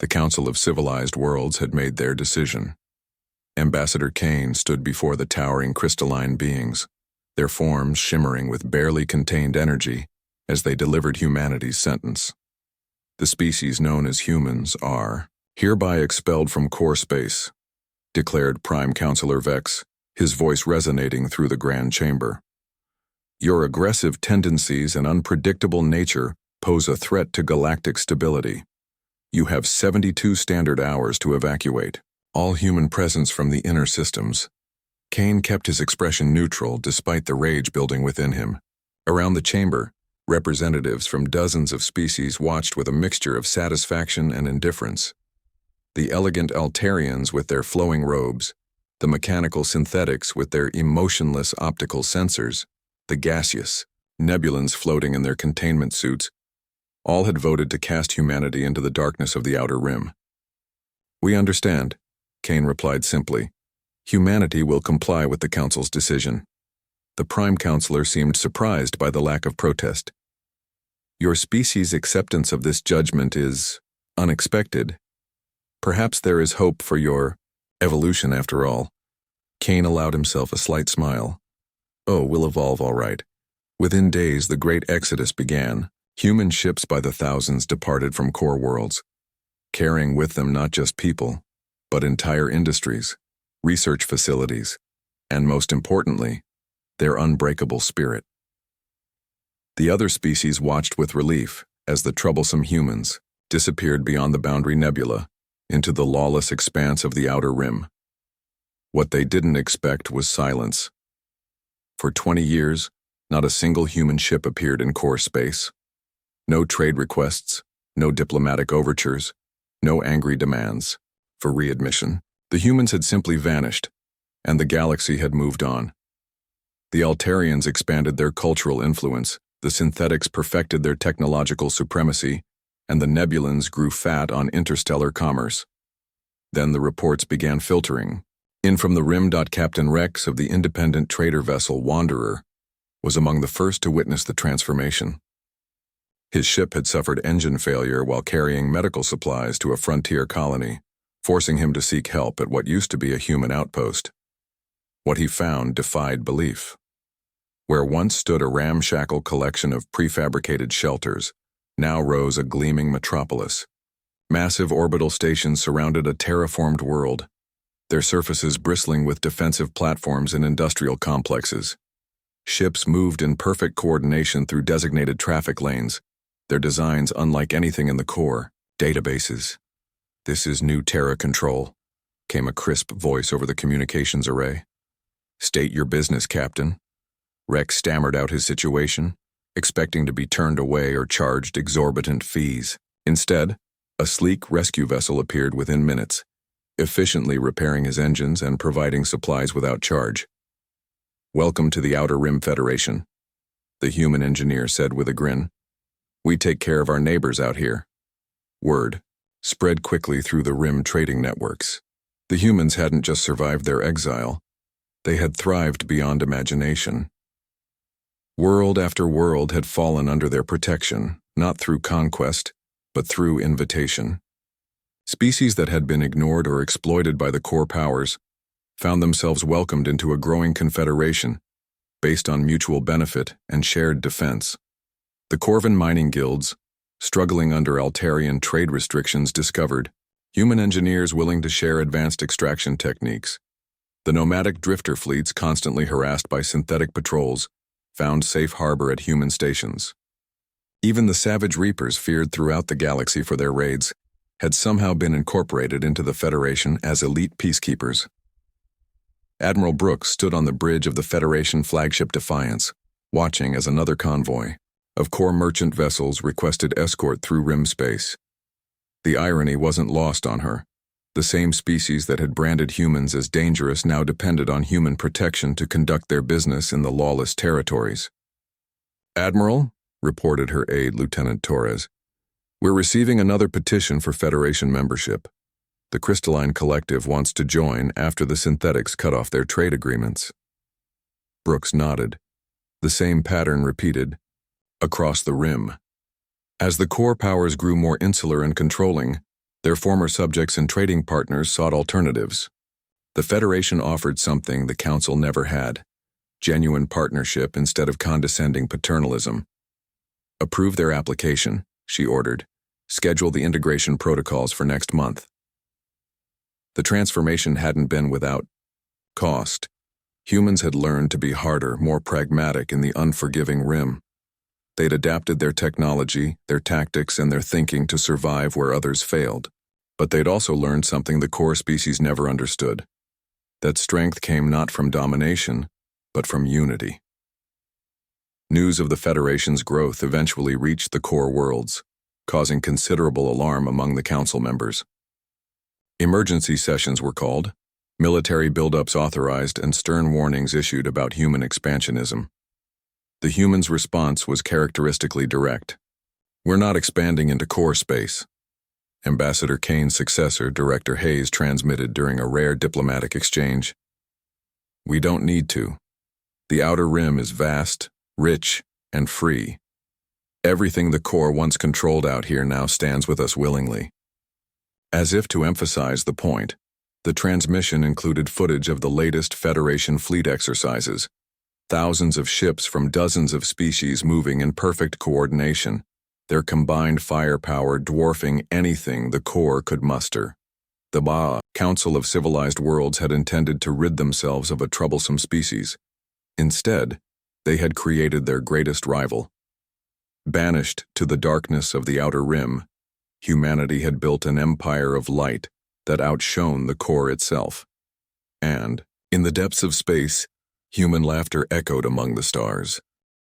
The Council of Civilized Worlds had made their decision. Ambassador Kane stood before the towering crystalline beings, their forms shimmering with barely contained energy as they delivered humanity's sentence. The species known as humans are hereby expelled from core space, declared Prime Counselor Vex, his voice resonating through the Grand Chamber. Your aggressive tendencies and unpredictable nature pose a threat to galactic stability. You have 72 standard hours to evacuate all human presence from the inner systems. Kane kept his expression neutral despite the rage building within him. Around the chamber, representatives from dozens of species watched with a mixture of satisfaction and indifference. The elegant Altarians with their flowing robes, the mechanical synthetics with their emotionless optical sensors, the gaseous nebulans floating in their containment suits, all had voted to cast humanity into the darkness of the Outer Rim. We understand, Kane replied simply. Humanity will comply with the Council's decision. The Prime Counselor seemed surprised by the lack of protest. Your species' acceptance of this judgment is unexpected. Perhaps there is hope for your evolution after all. Kane allowed himself a slight smile. Oh, we'll evolve all right. Within days, the Great Exodus began. Human ships by the thousands departed from core worlds, carrying with them not just people, but entire industries, research facilities, and most importantly, their unbreakable spirit. The other species watched with relief as the troublesome humans disappeared beyond the Boundary Nebula into the lawless expanse of the Outer Rim. What they didn't expect was silence. For 20 years, not a single human ship appeared in core space. No trade requests, no diplomatic overtures, no angry demands for readmission. The humans had simply vanished, and the galaxy had moved on. The Altarians expanded their cultural influence, the synthetics perfected their technological supremacy, and the Nebulans grew fat on interstellar commerce. Then the reports began filtering. In from the rim. Captain Rex of the independent trader vessel Wanderer was among the first to witness the transformation. His ship had suffered engine failure while carrying medical supplies to a frontier colony, forcing him to seek help at what used to be a human outpost. What he found defied belief. Where once stood a ramshackle collection of prefabricated shelters, now rose a gleaming metropolis. Massive orbital stations surrounded a terraformed world, their surfaces bristling with defensive platforms and industrial complexes. Ships moved in perfect coordination through designated traffic lanes, their designs unlike anything in the core. Databases. This is new Terra Control, came a crisp voice over the communications array. State your business, Captain. Rex stammered out his situation, expecting to be turned away or charged exorbitant fees. Instead, a sleek rescue vessel appeared within minutes, efficiently repairing his engines and providing supplies without charge. Welcome to the Outer Rim Federation, the human engineer said with a grin. We take care of our neighbors out here. Word spread quickly through the Rim trading networks. The humans hadn't just survived their exile, they had thrived beyond imagination. World after world had fallen under their protection, not through conquest, but through invitation. Species that had been ignored or exploited by the core powers found themselves welcomed into a growing confederation based on mutual benefit and shared defense. The Corvin mining guilds, struggling under Altarian trade restrictions, discovered human engineers willing to share advanced extraction techniques. The nomadic drifter fleets, constantly harassed by synthetic patrols, found safe harbor at human stations. Even the savage reapers, feared throughout the galaxy for their raids, had somehow been incorporated into the Federation as elite peacekeepers. Admiral Brooks stood on the bridge of the Federation flagship Defiance, watching as another convoy of core merchant vessels requested escort through rim space. The irony wasn't lost on her. The same species that had branded humans as dangerous now depended on human protection to conduct their business in the lawless territories. Admiral, reported her aide, Lieutenant Torres, we're receiving another petition for Federation membership. The Crystalline Collective wants to join after the synthetics cut off their trade agreements. Brooks nodded. The same pattern repeated across the rim. As the core powers grew more insular and controlling, Their former subjects and trading partners sought alternatives. The Federation offered something the Council never had: genuine partnership instead of condescending paternalism. "Approve their application," she ordered. "Schedule the integration protocols for next month." The transformation hadn't been without cost. Humans had learned to be harder, more pragmatic in the unforgiving Rim. They'd adapted their technology, their tactics, and their thinking to survive where others failed. But they'd also learned something the core species never understood: that strength came not from domination, but from unity. News of the Federation's growth eventually reached the core worlds, causing considerable alarm among the Council members. Emergency sessions were called, military buildups authorized, and stern warnings issued about human expansionism. The humans' response was characteristically direct. "We're not expanding into core space," Ambassador Kane's successor, Director Hayes, transmitted during a rare diplomatic exchange. "We don't need to. The Outer Rim is vast, rich, and free. Everything the core once controlled out here now stands with us willingly." As if to emphasize the point, the transmission included footage of the latest Federation fleet exercises, thousands of ships from dozens of species moving in perfect coordination, their combined firepower dwarfing anything the core could muster. The Council of Civilized Worlds had intended to rid themselves of a troublesome species. Instead, they had created their greatest rival. Banished to the darkness of the Outer Rim, humanity had built an empire of light that outshone the core itself. And, in the depths of space, human laughter echoed among the stars.